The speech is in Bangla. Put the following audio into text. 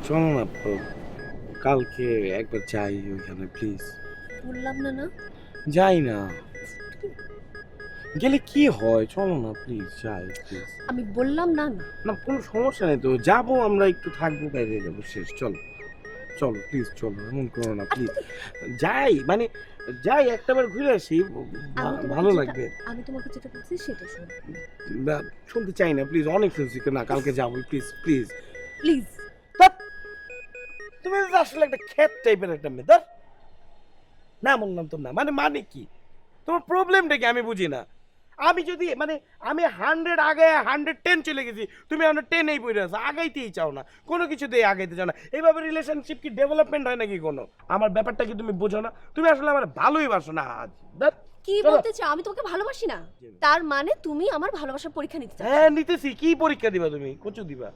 চলো না কালকে একবার যাই ওইখানে প্লিজ। বললাম না না যাই না, গেলে কি হয়, চলো না প্লিজ যাই প্লিজ। আমি বললাম না না না কোনো সমস্যা নেই তো, যাবো আমরা, একটু থাকবো, বাইরে যাবো, শেষ। চলো চলো প্লিজ, চলো, এমন করো না প্লিজ। যাই মানে যাই, একটাবার ঘুরে আসি, ভালো লাগবে। আমি তোমাকে যেটা বলছি সেটা শোনো না, শুনতে চাই না প্লিজ, অনেক শুনছি। না কালকে যাবো প্লিজ প্লিজ। প্লিজ। তুমি তো আসলে একটা খ্যাত টাইপের একটা মেয়ে, ধর। না বললাম তো না, মানে কি তোমার প্রবলেমটা কি আমি বুঝি না। আমি যদি মানে আমি 100 আগে 110 চলে গেছি, তুমি 10এই পড়ে আছো, আগাইতেই চাও না, কোনো কিছুতেই আগাইতে চাও না। এইভাবে রিলেশনশিপ কি ডেভেলপমেন্ট হয় নাকি কোনো? আমার ব্যাপারটা কি তুমি বোঝো না? তুমি আসলে আমার ভালোই বাসো না আজ। ধ্যাৎ, কি চলো। বলতে চাও আমি তোমাকে ভালোবাসি না? তার মানে তুমি আমার ভালোবাসার পরীক্ষা নিতে চাও? হ্যাঁ নিতেছি। কি পরীক্ষা দিবা তুমি? কচু দিবা?